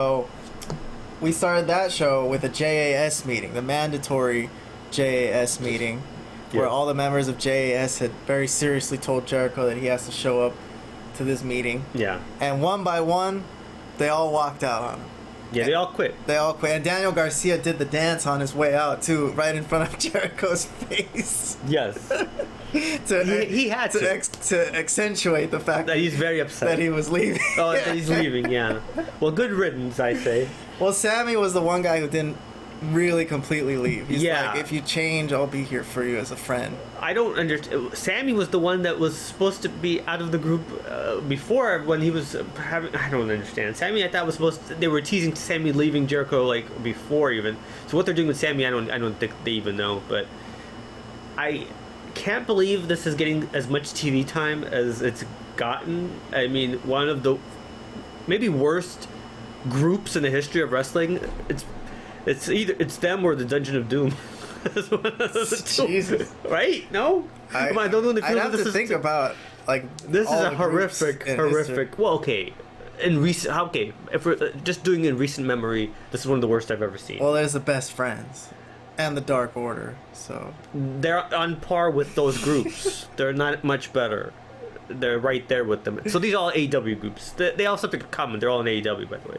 So we started that show with a JAS meeting, the mandatory JAS meeting, where all the members of JAS had very seriously told Jericho that he has to show up to this meeting. Yeah. And one by one, they all walked out on him. Yeah, they all quit. They all quit. And Daniel Garcia did the dance on his way out, too, right in front of Jericho's face. Yes. He had to accentuate the fact that he's very upset that he was leaving. Oh, that he's leaving, yeah. Well, good riddance, I say. Well, Sammy was the one guy who didn't really completely leave. He's like, if you change, I'll be here for you as a friend. I don't understand. Sammy was the one that was supposed to be out of the group before when he was having... I don't understand. Sammy, I thought was supposed to... They were teasing Sammy leaving Jericho, like, before even. So what they're doing with Sammy, I don't think they even know. But I can't believe this is getting as much TV time as it's gotten. I mean, one of the maybe worst groups in the history of wrestling. It's either them or the Dungeon of Doom. Jesus, right? No, I'd have to think about like this is a horrific. Well, okay. If we're just doing in recent memory, this is one of the worst I've ever seen. Well, there's the Best Friends and the Dark Order, so they're on par with those groups. They're not much better. They're right there with them. So these are all AEW groups. They all have something in common. They're all in AEW, by the way.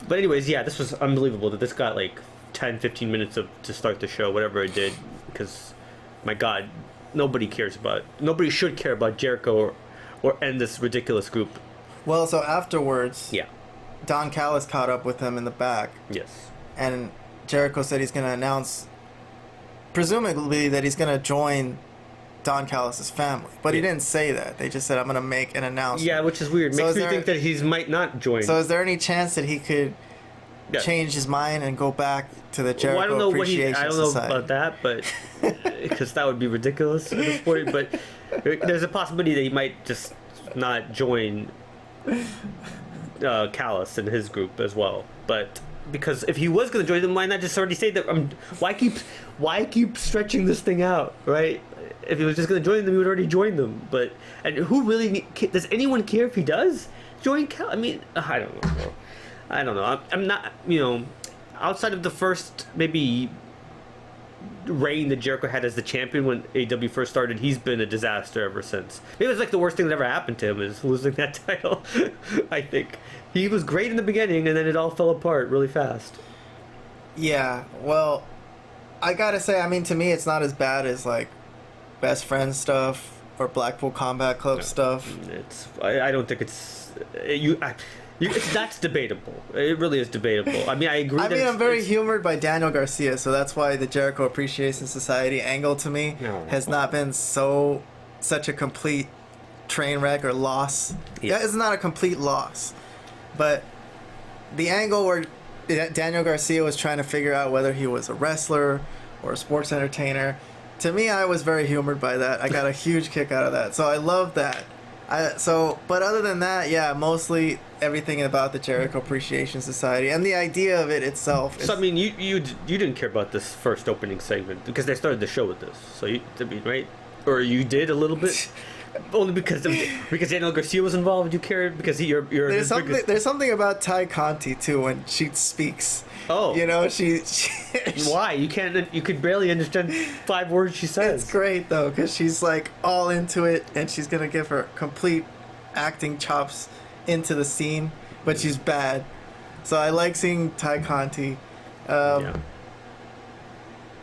But anyways, yeah, this was unbelievable that this got like 10, 15 minutes to start the show, whatever it did, because, my God, nobody should care about Jericho or end this ridiculous group. Well, so afterwards, yeah, Don Callis caught up with him in the back. Yes. And Jericho said he's going to announce, presumably, that he's going to join Don Callis' family. But he didn't say that. They just said, I'm going to make an announcement. Yeah, which is weird. Makes me think that he might not join. So is there any chance that he could change his mind and go back to the Jericho Appreciation Society? I don't know about that, but because that would be ridiculous at this point. But there's a possibility that he might just not join Callis and his group as well. But because if he was going to join them, why not just already say that? Why keep stretching this thing out, right? If he was just going to join them, he would already join them. And who really does anyone care if he does join Callis? I mean, I don't know. I don't know. I'm not, outside of the first maybe reign that Jericho had as the champion when AEW first started, he's been a disaster ever since. Maybe it's like the worst thing that ever happened to him is losing that title. I think he was great in the beginning, and then it all fell apart really fast. Yeah, well, I gotta say, I mean, to me, it's not as bad as like Best Friends stuff or Blackpool Combat Club stuff. I don't think it's that's debatable. It really is debatable. I mean, I agree. I'm very humored by Daniel Garcia, so that's why the Jericho Appreciation Society angle to me has not been such a complete train wreck or loss. Yeah, it's not a complete loss, but the angle where Daniel Garcia was trying to figure out whether he was a wrestler or a sports entertainer, to me, I was very humored by that. I got a huge kick out of that, so I love that. But other than that, yeah, mostly everything about the Jericho Appreciation Society and the idea of it itself. So I mean, you didn't care about this first opening segment because they started the show with this. So right? Or you did a little bit, only because Daniel Garcia was involved. You cared because you're. There's something about Ty Conti too when she speaks. Oh, she why you could barely understand 5 words she says. It's great though because she's like all into it and she's gonna give her complete acting chops into the scene, but she's bad. So I like seeing Ty Conti.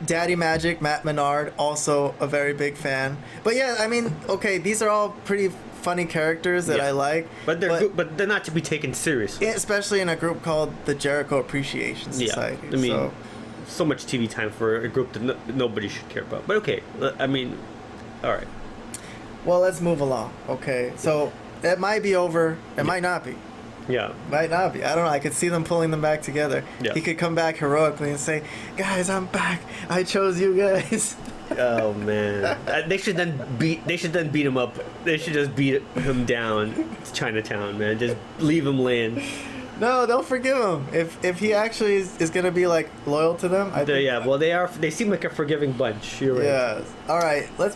Daddy Magic, Matt Menard, also a very big fan. But yeah, I mean, okay, these are all pretty funny characters that I like. But they're not to be taken seriously. Especially in a group called the Jericho Appreciation Society. Yeah, I mean, so much TV time for a group that nobody should care about. But okay, I mean, all right. Well, let's move along. Okay, so it might be over. It might not be. Yeah. Might not be. I don't know. I could see them pulling them back together. Yeah. He could come back heroically and say, guys, I'm back. I chose you guys. Oh, man. They should then beat him up. They should just beat him down to Chinatown, man. Just leave him laying. No, they'll forgive him. If he actually is going to be, like, loyal to them. Well, they seem like a forgiving bunch. You're right. Yeah. All right. Let's